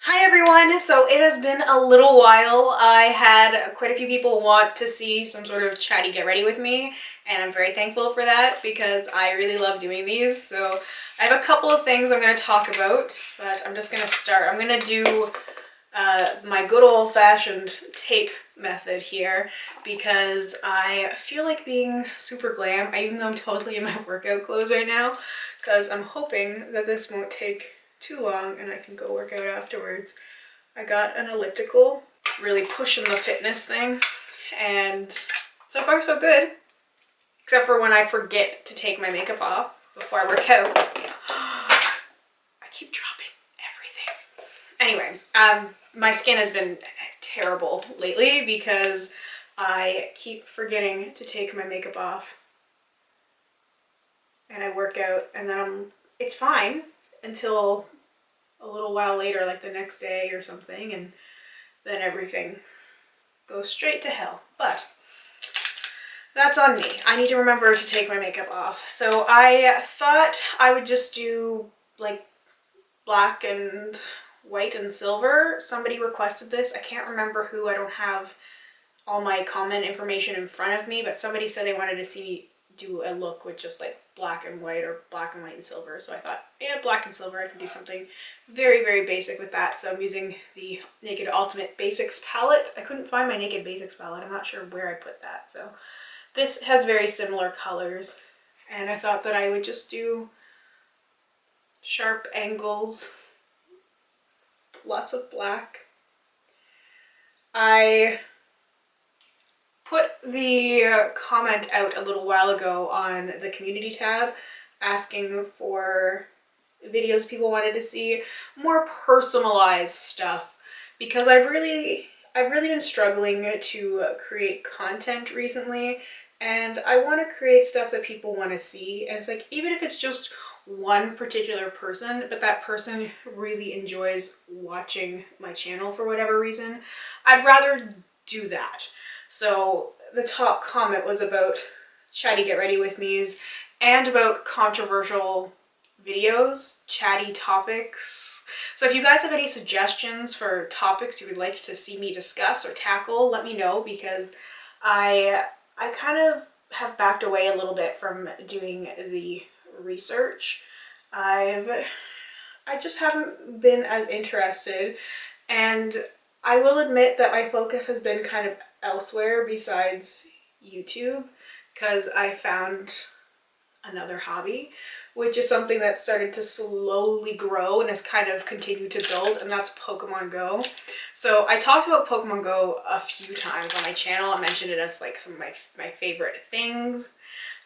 Hi everyone! So it has been a little while. I had quite a few people want to see some sort of chatty get ready with me, and I'm very thankful for that because I really love doing these. So I have a couple of things I'm going to talk about, but I'm just going to start. I'm going to do my good old-fashioned tape method here because I feel like being super glam, even though I'm totally in my workout clothes right now, because I'm hoping that this won't take too long and I can go work out afterwards. I got an elliptical, really pushing the fitness thing, and so far so good, except for when I forget to take my makeup off before I work out. I keep dropping everything. Anyway, my skin has been terrible lately because I keep forgetting to take my makeup off and I work out, and then it's fine until a little while later, like the next day or something, and then everything goes straight to hell. But that's on me. I need to remember to take my makeup off. So I thought I would just do like black and white and silver. Somebody requested this. I can't remember who. I don't have all my comment information in front of me, but somebody said they wanted to see me do a look with just like black and white or black and white and silver. So I thought, yeah, black and silver, I can do something very, very basic with that. So I'm using the Naked Ultimate Basics palette. I couldn't find my Naked Basics palette. I'm not sure where I put that. So this has very similar colors, and I thought that I would just do sharp angles, lots of black. I put the comment out a little while ago on the community tab asking for videos people wanted to see, more personalized stuff, because I've really been struggling to create content recently, and I want to create stuff that people want to see. And it's like, even if it's just one particular person, but that person really enjoys watching my channel for whatever reason, I'd rather do that. So the top comment was about chatty get ready with me's and about controversial videos, chatty topics. So if you guys have any suggestions for topics you would like to see me discuss or tackle, let me know, because I kind of have backed away a little bit from doing the research. I just haven't been as interested, and I will admit that my focus has been kind of elsewhere besides YouTube, because I found another hobby, which is something that started to slowly grow and has kind of continued to build, and that's Pokemon Go. So I talked about Pokemon Go a few times on my channel. I mentioned it as like some of my favorite things,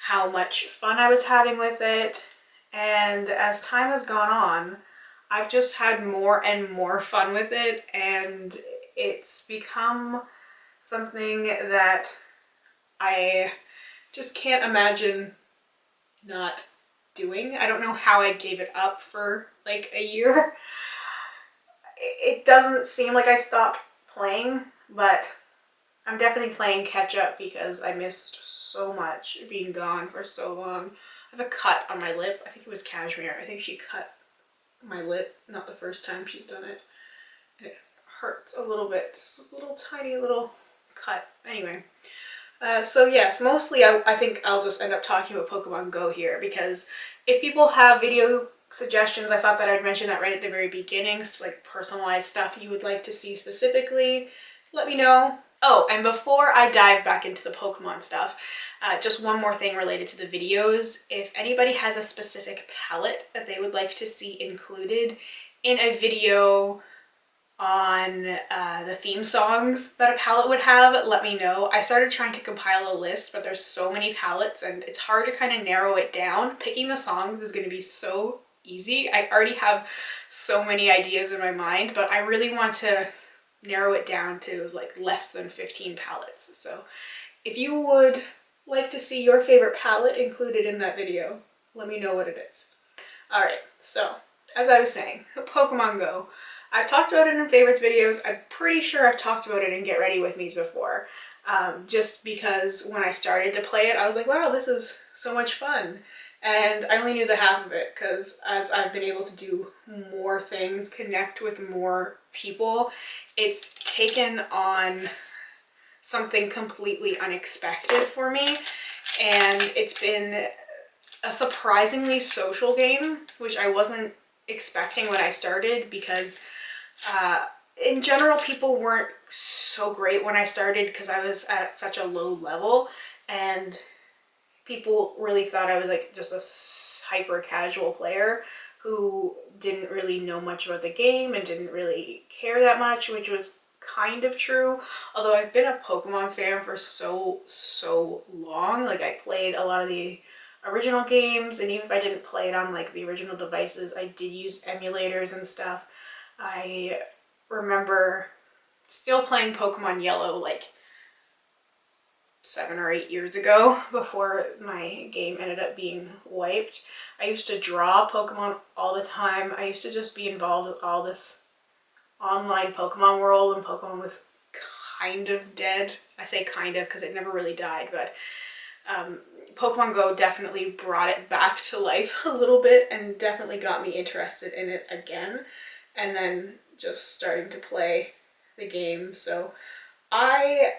how much fun I was having with it, and as time has gone on, I've just had more and more fun with it, and it's become something that I just can't imagine not doing. I don't know how I gave it up for like a year. It doesn't seem like I stopped playing, but I'm definitely playing catch up because I missed so much being gone for so long. I have a cut on my lip. I think it was Cashmere. I think she cut my lip, not the first time she's done it. It hurts a little bit. Just this little tiny little cut. Anyway. So yes, mostly I think I'll just end up talking about Pokemon Go here, because if people have video suggestions, I thought that I'd mention that right at the very beginning, so like personalized stuff you would like to see specifically, let me know. Oh, and before I dive back into the Pokemon stuff, just one more thing related to the videos. If anybody has a specific palette that they would like to see included in a video on the theme songs that a palette would have, let me know. I started trying to compile a list, but there's so many palettes and it's hard to kind of narrow it down. Picking the songs is going to be so easy. I already have so many ideas in my mind, but I really want to narrow it down to like less than 15 palettes. So if you would like to see your favorite palette included in that video, let me know what it is. Alright, so as I was saying, Pokemon Go. I've talked about it in favorites videos. I'm pretty sure I've talked about it in Get Ready With Me's before. Just because when I started to play it, I was like, wow, this is so much fun. And I only knew the half of it because as I've been able to do more things, connect with more people, it's taken on something completely unexpected for me. And it's been a surprisingly social game, which I wasn't expecting when I started, because in general, people weren't so great when I started because I was at such a low level, and people really thought I was like just a hyper casual player who didn't really know much about the game and didn't really care that much, which was kind of true. Although I've been a Pokemon fan for so long. Like, I played a lot of the original games, and even if I didn't play it on like the original devices, I did use emulators and stuff. I remember still playing Pokemon Yellow like 7 or 8 years ago before my game ended up being wiped. I used to draw Pokemon all the time. I used to just be involved with all this online Pokemon world when Pokemon was kind of dead. I say kind of because it never really died, but Pokemon Go definitely brought it back to life a little bit and definitely got me interested in it again, and then just starting to play the game. So I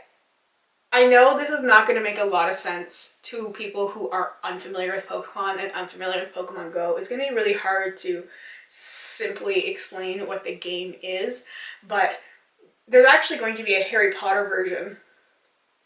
know this is not going to make a lot of sense to people who are unfamiliar with Pokemon and unfamiliar with Pokemon Go. It's going to be really hard to simply explain what the game is, but there's actually going to be a Harry Potter version.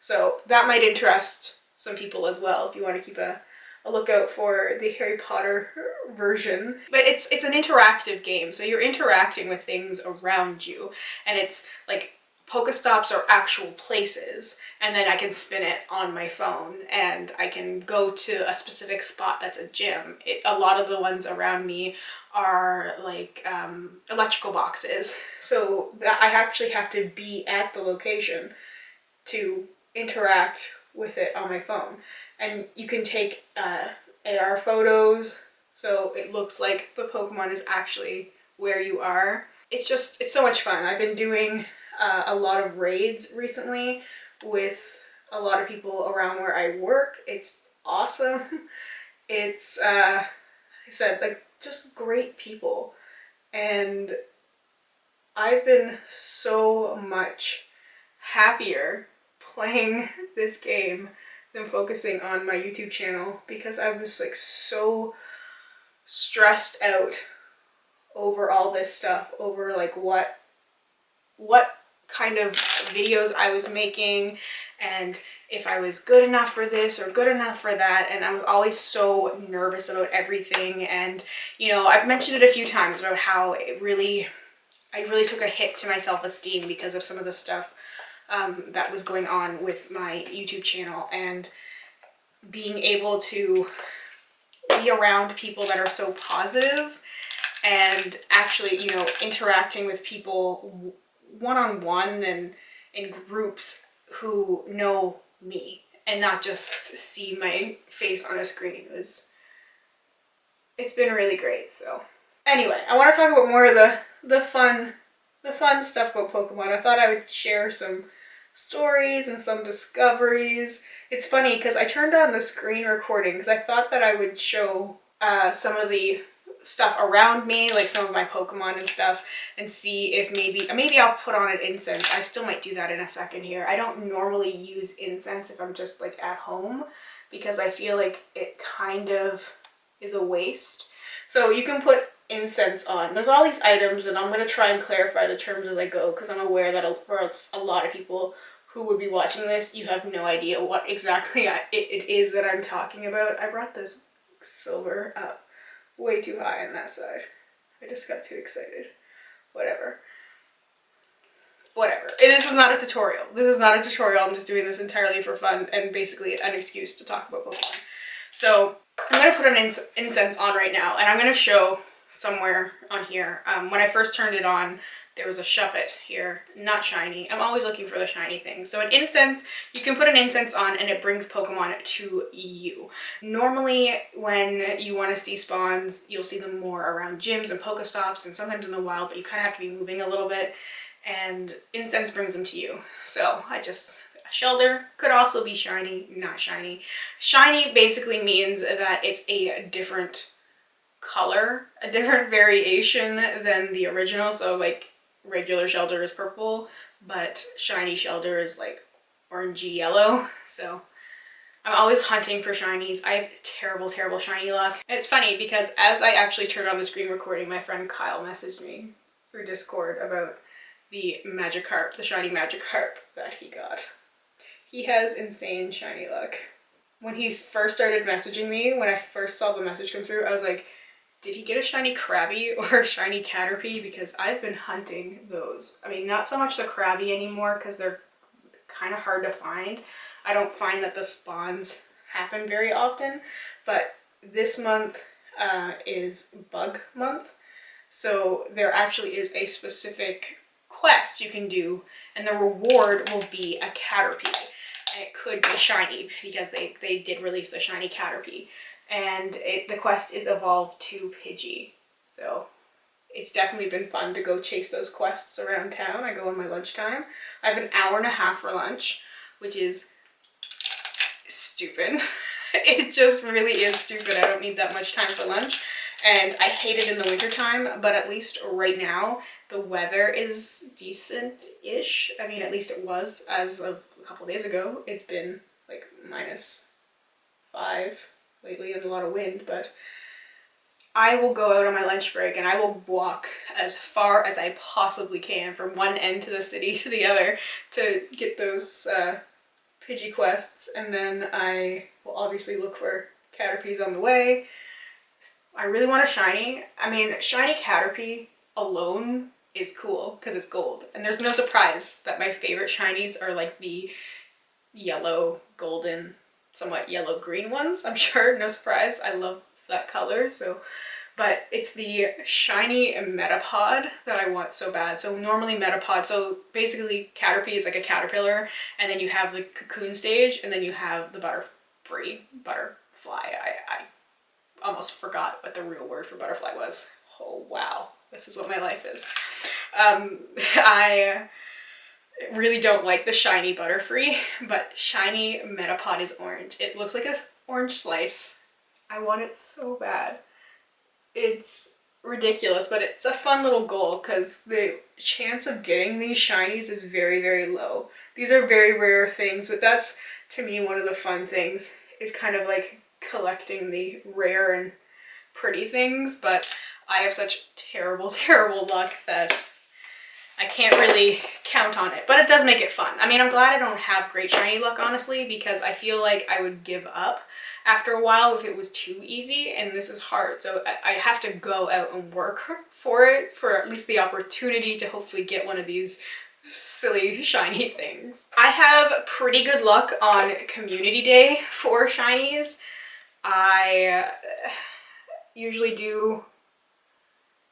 So that might interest some people as well if you want to keep a lookout for the Harry Potter version. But it's an interactive game, so you're interacting with things around you, and it's like Pokestops are actual places, and then I can spin it on my phone and I can go to a specific spot that's a gym. A lot of the ones around me are like electrical boxes, so that I actually have to be at the location to interact with it on my phone. And you can take AR photos, so it looks like the Pokemon is actually where you are. It's so much fun. I've been doing a lot of raids recently with a lot of people around where I work. It's awesome. It's, like I said, like just great people. And I've been so much happier playing this game than focusing on my YouTube channel, because I was like so stressed out over all this stuff, over like what kind of videos I was making and if I was good enough for this or good enough for that, and I was always so nervous about everything. And you know, I've mentioned it a few times about how I really took a hit to my self-esteem because of some of the stuff that was going on with my YouTube channel, and being able to be around people that are so positive and actually, you know, interacting with people one-on-one and in groups who know me and not just see my face on a screen. It's been really great. So anyway, I want to talk about more of the fun stuff about Pokemon. I thought I would share some stories and some discoveries. It's funny because I turned on the screen recording because I thought that I would show some of the stuff around me, like some of my Pokemon and stuff, and see if maybe I'll put on an incense. I still might do that in a second here. I don't normally use incense if I'm just like at home because I feel like it kind of is a waste. So you can put incense on. There's all these items, and I'm going to try and clarify the terms as I go because I'm aware that for a lot of people who would be watching this, you have no idea what exactly it is that I'm talking about. I brought this silver up way too high on that side. I just got too excited. Whatever. This is not a tutorial. I'm just doing this entirely for fun and basically an excuse to talk about Pokemon. So I'm going to put an incense on right now, and I'm going to show somewhere on here. When I first turned it on, there was a Shuppet here, not shiny. I'm always looking for the shiny things. So an incense, you can put an incense on and it brings Pokemon to you. Normally when you want to see spawns, you'll see them more around gyms and Pokestops and sometimes in the wild, but you kind of have to be moving a little bit, and incense brings them to you. So I just A shelter could also be shiny, not shiny. Shiny basically means that it's a different color, a different variation than the original. So like regular shelter is purple, but shiny shelter is like orangey yellow. So I'm always hunting for shinies. I have terrible, terrible shiny luck. And it's funny because as I actually turned on the screen recording, my friend Kyle messaged me through Discord about the Magikarp, the shiny Magikarp that he got. He has insane shiny luck. When he first started messaging me, when I first saw the message come through, I was like, did he get a shiny Krabby or a shiny Caterpie? Because I've been hunting those. I mean, not so much the Krabby anymore because they're kind of hard to find. I don't find that the spawns happen very often, but this month is bug month. So there actually is a specific quest you can do, and the reward will be a Caterpie. And it could be shiny because they did release the shiny Caterpie. And the quest is evolved to Pidgey. So it's definitely been fun to go chase those quests around town. I go on my lunchtime. I have an hour and a half for lunch, which is stupid. It just really is stupid. I don't need that much time for lunch. And I hate it in the wintertime, but at least right now the weather is decent-ish. I mean, at least it was as of a couple days ago. It's been like -5 lately and a lot of wind, but I will go out on my lunch break and I will walk as far as I possibly can from one end to the city to the other to get those Pidgey quests, and then I will obviously look for Caterpies on the way. I really want a shiny. I mean, shiny Caterpie alone is cool because it's gold, and there's no surprise that my favorite shinies are like the yellow, golden, somewhat yellow-green ones. I'm sure, no surprise. I love that color, so... But it's the shiny Metapod that I want so bad. So normally Metapod, so basically Caterpie is like a caterpillar, and then you have the cocoon stage, and then you have the butterfly. I almost forgot what the real word for butterfly was. Oh wow, this is what my life is. I really don't like the shiny Butterfree, but shiny Metapod is orange. It looks like an orange slice. I want it so bad. It's ridiculous, but it's a fun little goal because the chance of getting these shinies is very, very low. These are very rare things, but that's, to me, one of the fun things is kind of like collecting the rare and pretty things, but I have such terrible, terrible luck that I can't really count on it, but it does make it fun. I mean, I'm glad I don't have great shiny luck, honestly, because I feel like I would give up after a while if it was too easy, and this is hard. So I have to go out and work for it, for at least the opportunity to hopefully get one of these silly shiny things. I have pretty good luck on community day for shinies. I usually do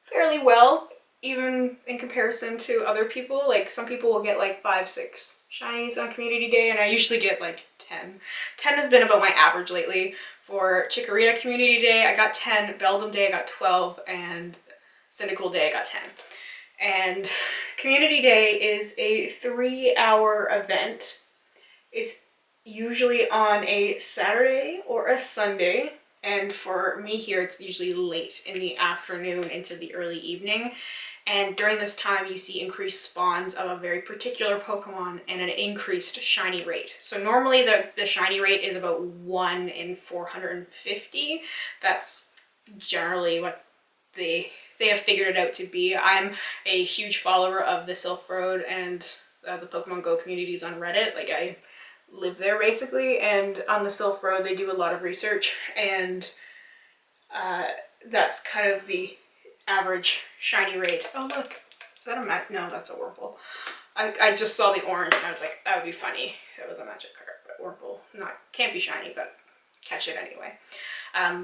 fairly well, even in comparison to other people. Like some people will get like 5, 6 shinies on community day, and I usually get like 10. 10 has been about my average lately. For Chikorita community day, I got 10, Beldum day I got 12, and Cyndaquil day I got 10. And community day is a 3-hour event. It's usually on a Saturday or a Sunday. And for me here, it's usually late in the afternoon into the early evening. And during this time, you see increased spawns of a very particular Pokemon and an increased shiny rate. So normally the shiny rate is about 1 in 450. That's generally what they have figured it out to be. I'm a huge follower of the Silph Road and the Pokemon Go communities on Reddit. Like I live there basically, and on the Silph Road they do a lot of research, and that's kind of the average shiny rate. Oh look, is that a no, that's a Wurmple. I just saw the orange and I was like, that would be funny if it was a Magikarp, but Wurmple can't be shiny, but catch it anyway.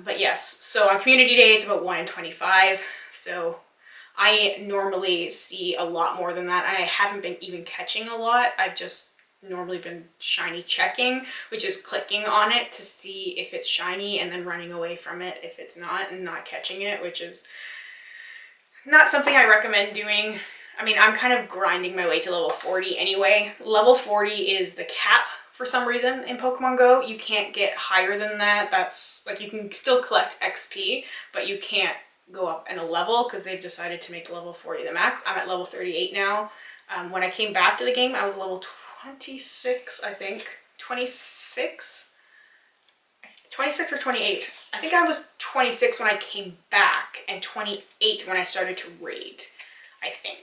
But yes, so on community day it's about 1 in 25, so I normally see a lot more than that, and I haven't been even catching a lot. I've just normally been shiny checking, which is clicking on it to see if it's shiny and then running away from it if it's not, and not catching it, which is not something I recommend doing. I mean, I'm kind of grinding my way to level 40 anyway. Level 40 is the cap for some reason in Pokemon Go. You can't get higher than that. That's like, you can still collect XP, but you can't go up in a level because they've decided to make level 40 the max. I'm at level 38 now. When I came back to the game, I was level 26, I think. 26 or 28. I think I was 26 when I came back and 28 when I started to raid, I think.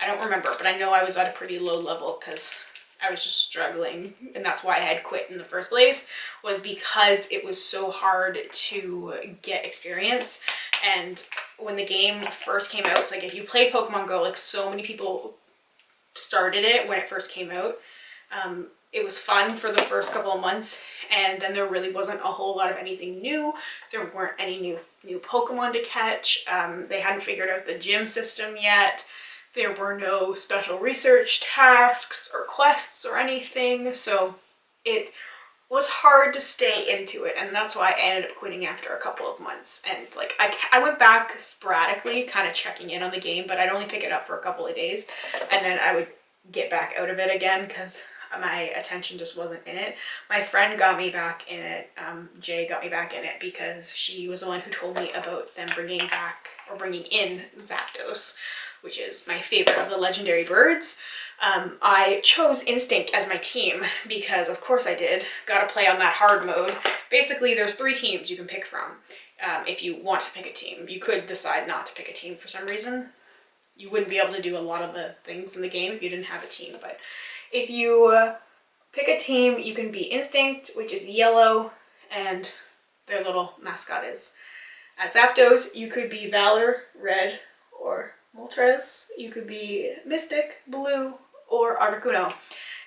I don't remember, but I know I was at a pretty low level because I was just struggling, and that's why I had quit in the first place, was because it was so hard to get experience. And when the game first came out, it's like if you played Pokemon Go, like so many people started it when it first came out. It was fun for the first couple of months, and then there really wasn't a whole lot of anything new. There weren't any new Pokemon to catch. They hadn't figured out the gym system yet. There were no special research tasks or quests or anything, so it was hard to stay into it, and that's why I ended up quitting after a couple of months. And like I went back sporadically, kind of checking in on the game, but I'd only pick it up for a couple of days, and then I would get back out of it again because my attention just wasn't in it. My friend got me back in it. Jay got me back in it because she was the one who told me about them bringing in Zapdos, which is my favorite of the legendary birds. I chose Instinct as my team because of course I did. Gotta play on that hard mode. Basically there's 3 teams you can pick from if you want to pick a team. You could decide not to pick a team for some reason. You wouldn't be able to do a lot of the things in the game if you didn't have a team, but if you pick a team, you can be Instinct, which is yellow, and their little mascot is Zapdos. You could be Valor, red, or Moltres. You could be Mystic, blue, or Articuno.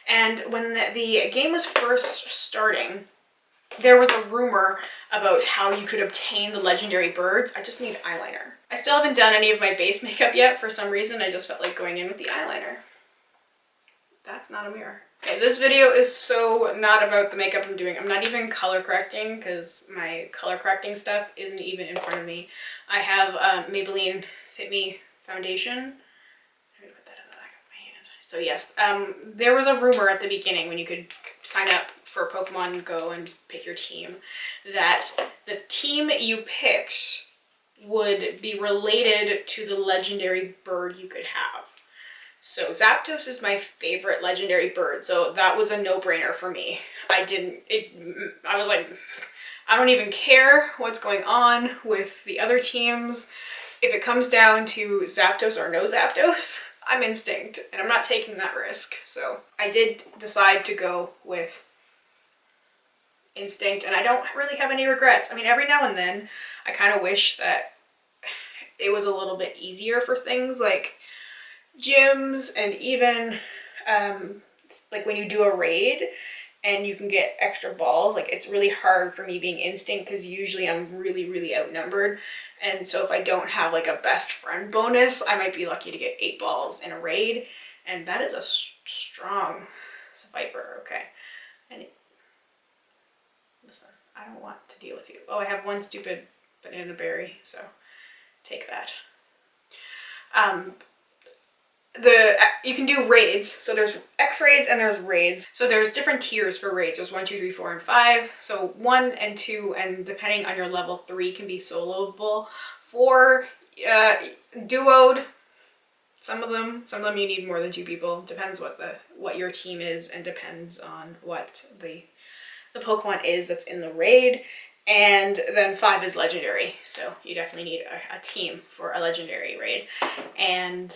And when the game was first starting, there was a rumor about how you could obtain the legendary birds. I just need eyeliner. I still haven't done any of my base makeup yet. For some reason, I just felt like going in with the eyeliner. That's not a mirror. Okay, this video is so not about the makeup I'm doing. I'm not even color correcting because my color correcting stuff isn't even in front of me. I have Maybelline Fit Me foundation. I'm gonna put that in the back of my hand. So yes, there was a rumor at the beginning when you could sign up for Pokemon Go and pick your team that the team you picked would be related to the legendary bird you could have. So Zapdos is my favorite legendary bird, so that was a no-brainer for me. I was like, I don't even care what's going on with the other teams. If it comes down to Zapdos or no Zapdos, I'm Instinct, and I'm not taking that risk. So I did decide to go with Instinct, and I don't really have any regrets. I mean, every now and then, I kind of wish that it was a little bit easier for things like gyms, and even like when you do a raid and you can get extra balls. Like it's really hard for me being Instinct because usually I'm really outnumbered, and so if I don't have like a best friend bonus, I might be lucky to get 8 balls in a raid, and that is a strong Viper. Okay, and listen, I don't want to deal with you. Oh, I have one stupid banana berry, so take that. You can do raids. So there's X raids and there's raids. So there's different tiers for raids. There's 1, 2, 3, 4, and 5. So 1 and 2, and depending on your level, 3 can be soloable. 4, duoed. Some of them you need more than 2 people. Depends what your team is, and depends on what the Pokemon is that's in the raid. And then 5 is legendary. So you definitely need a team for a legendary raid. And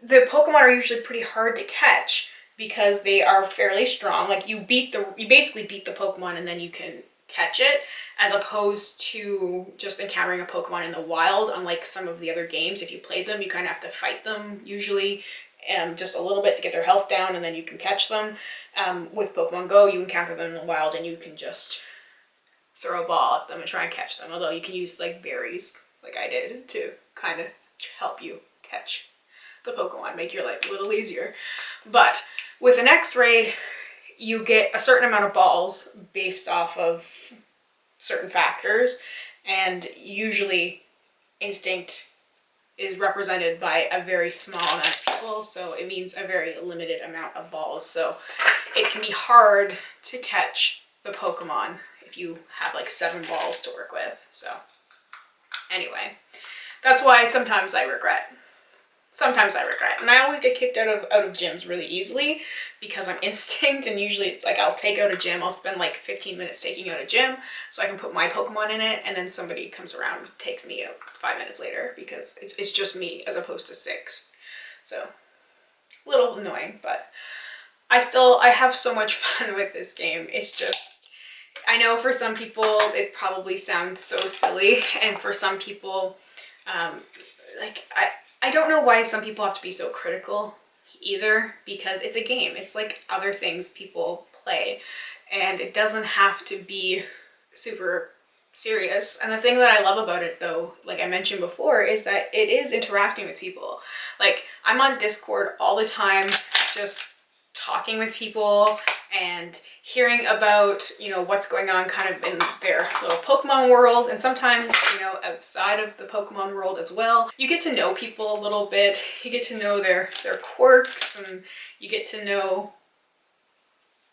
the Pokemon are usually pretty hard to catch because they are fairly strong. Like you basically beat the Pokemon and then you can catch it, as opposed to just encountering a Pokemon in the wild. Unlike some of the other games, if you played them, you kind of have to fight them usually, just a little bit to get their health down, and then you can catch them. With Pokemon Go, you encounter them in the wild and you can just throw a ball at them and try and catch them. Although you can use like berries, like I did, to kind of help you catch the Pokemon, make your life a little easier. But with an X raid, you get a certain amount of balls based off of certain factors, and usually instinct is represented by a very small amount of people, so it means a very limited amount of balls. So it can be hard to catch the Pokemon if you have like 7 balls to work with. So anyway, that's why sometimes I regret. And I always get kicked out of gyms really easily because I'm instinct, and usually it's like I'll take out a gym, I'll spend like 15 minutes taking out a gym so I can put my Pokemon in it, and then somebody comes around and takes me out 5 minutes later because it's just me as opposed to 6. So a little annoying, but I have so much fun with this game. It's just, I know for some people it probably sounds so silly, and for some people like I don't know why some people have to be so critical either, because it's a game. It's like other things people play, and it doesn't have to be super serious. And the thing that I love about it, though, like I mentioned before, is that it is interacting with people. Like, I'm on Discord all the time, just talking with people and hearing about, you know, what's going on kind of in their little Pokemon world, and sometimes, you know, outside of the Pokemon world as well. You get to know people a little bit, you get to know their quirks, and you get to know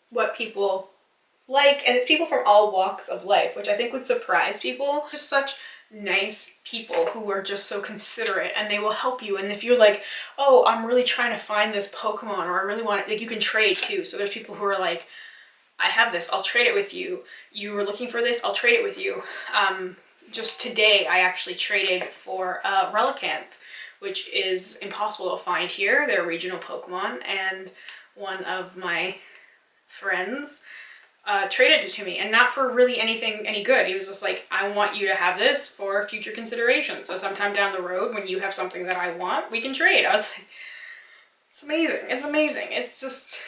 what people like, and it's people from all walks of life, which I think would surprise people. Just such nice people who are just so considerate, and they will help you. And if you're like, oh, I'm really trying to find this Pokemon, or I really want it, like, you can trade too. So there's people who are like, I have this, I'll trade it with you. You were looking for this, I'll trade it with you. Just today, I actually traded for Relicanth, which is impossible to find here. They're a regional Pokemon, and one of my friends traded it to me, and not for really any good. He was just like, I want you to have this for future consideration. So sometime down the road, when you have something that I want, we can trade. I was like, it's amazing. It's amazing. It's just,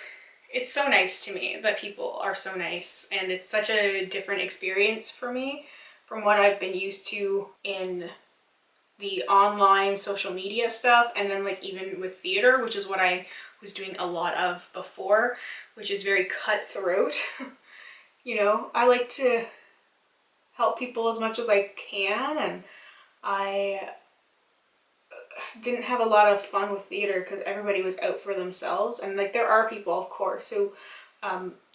it's so nice to me that people are so nice, and it's such a different experience for me from what I've been used to in the online social media stuff, and then like even with theater, which is what I was doing a lot of before, which is very cutthroat. You know, I like to help people as much as I can, and I didn't have a lot of fun with theater because everybody was out for themselves. And like, there are people, of course, who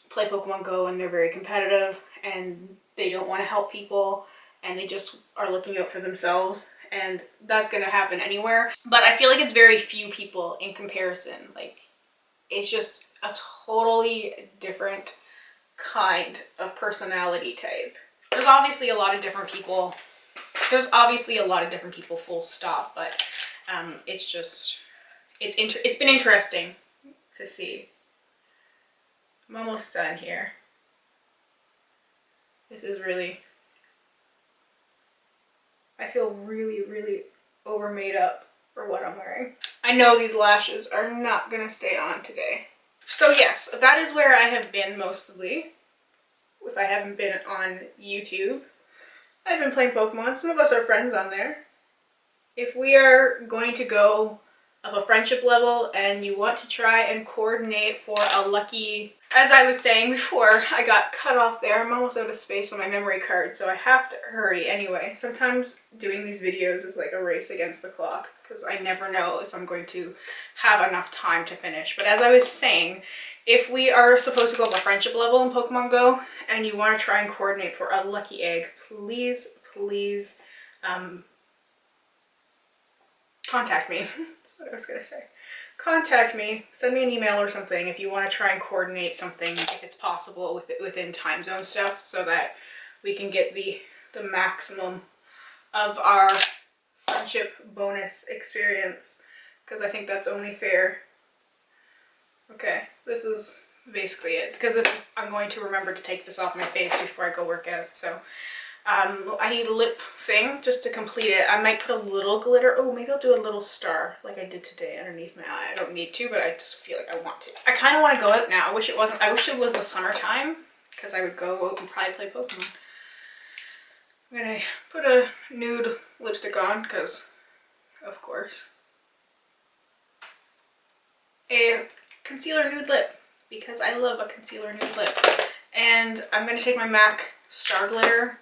play Pokemon Go and they're very competitive and they don't want to help people and they just are looking out for themselves, and that's going to happen anywhere. But I feel like it's very few people in comparison. Like, it's just a totally different kind of personality type. There's obviously a lot of different people. Full stop, but it's just, it's been interesting to see. I'm almost done here. This is really, I feel really, really over made up for what I'm wearing. I know these lashes are not gonna stay on today. So yes, that is where I have been mostly. If I haven't been on YouTube, I've been playing Pokemon. Some of us are friends on there. If we are going to go up a friendship level and you want to try and coordinate for a lucky, as I was saying before, I got cut off there. I'm almost out of space on my memory card, so I have to hurry anyway. Sometimes doing these videos is like a race against the clock because I never know if I'm going to have enough time to finish. But as I was saying, if we are supposed to go up a friendship level in Pokemon Go and you want to try and coordinate for a lucky egg, please, contact me. That's what I was gonna say. Contact me, send me an email or something if you want to try and coordinate something, if it's possible within time zone stuff, so that we can get the maximum of our friendship bonus experience, because I think that's only fair. Okay, this is basically it, because I'm going to remember to take this off my face before I go work out. So I need a lip thing just to complete it. I might put a little glitter. Oh, maybe I'll do a little star like I did today underneath my eye. I don't need to, but I just feel like I want to. I kind of want to go out now. I wish it wasn't. I wish it was the summertime, because I would go out and probably play Pokemon. I'm gonna put a nude lipstick on, because of course. A concealer nude lip, because I love a concealer nude lip. And I'm gonna take my MAC Star Glitter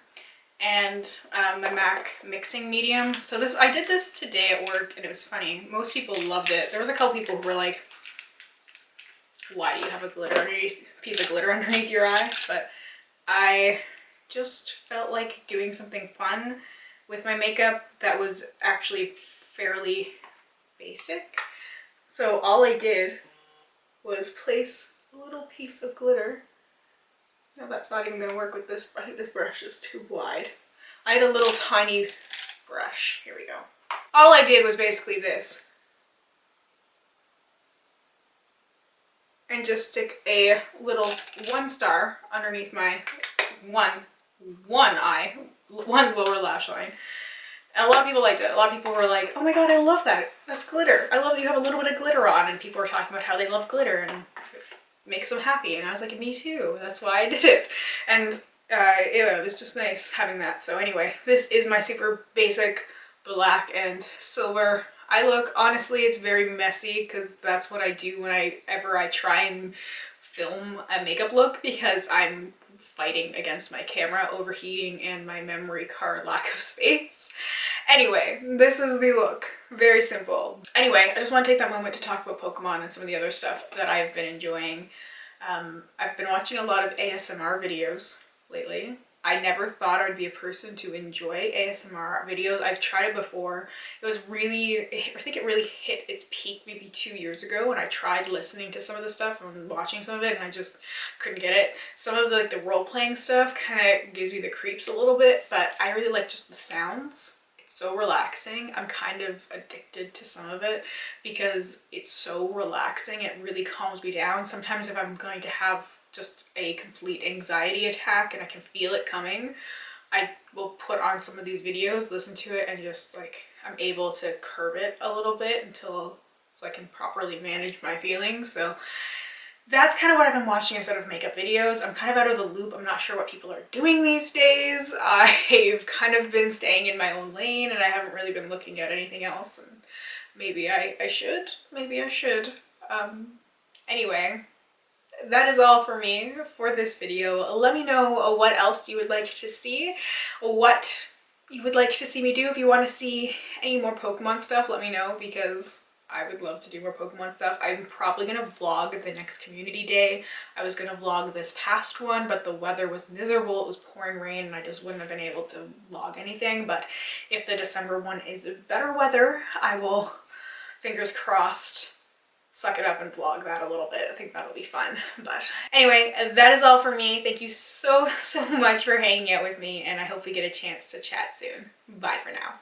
and my MAC mixing medium. So this, I did this today at work and it was funny. Most people loved it. There was a couple people who were like, why do you have a piece of glitter underneath your eye? But I just felt like doing something fun with my makeup that was actually fairly basic. So all I did was place a little piece of glitter. No, that's not even gonna work with this. I think this brush is too wide. I had a little tiny brush. Here we go. All I did was basically this. And just stick a little 1 star underneath my one lower lash line. And a lot of people liked it. A lot of people were like, oh my god, I love that. That's glitter. I love that you have a little bit of glitter on. And people were talking about how they love glitter and it makes them happy. And I was like, me too. That's why I did it. And it was just nice having that. So anyway, this is my super basic black and silver eye look. Honestly, it's very messy because that's what I do whenever I try and film a makeup look, because I'm fighting against my camera overheating and my memory card lack of space. Anyway, this is the look. Very simple. Anyway, I just want to take that moment to talk about Pokemon and some of the other stuff that I've been enjoying. I've been watching a lot of ASMR videos lately. I never thought I would be a person to enjoy ASMR videos. I've tried it before. It was really, I think it really hit its peak maybe 2 years ago when I tried listening to some of the stuff and watching some of it and I just couldn't get it. Some of the role-playing stuff kind of gives me the creeps a little bit, but I really like just the sounds. It's so relaxing. I'm kind of addicted to some of it because it's so relaxing. It really calms me down. Sometimes if I'm going to have just a complete anxiety attack and I can feel it coming, I will put on some of these videos, listen to it, and just like I'm able to curb it a little bit so I can properly manage my feelings. So that's kind of what I've been watching instead of makeup videos. I'm kind of out of the loop. I'm not sure what people are doing these days. I've kind of been staying in my own lane and I haven't really been looking at anything else, and maybe I should. Maybe I should. Anyway, that is all for me for this video. Let me know what else you would like to see, what you would like to see me do. If you want to see any more Pokemon stuff, let me know, because I would love to do more Pokemon stuff. I'm probably going to vlog the next community day. I was going to vlog this past one, but the weather was miserable. It was pouring rain and I just wouldn't have been able to vlog anything. But if the December one is better weather, I will, fingers crossed, suck it up and vlog that a little bit. I think that'll be fun. But anyway, that is all for me. Thank you so much for hanging out with me, and I hope we get a chance to chat soon. Bye for now.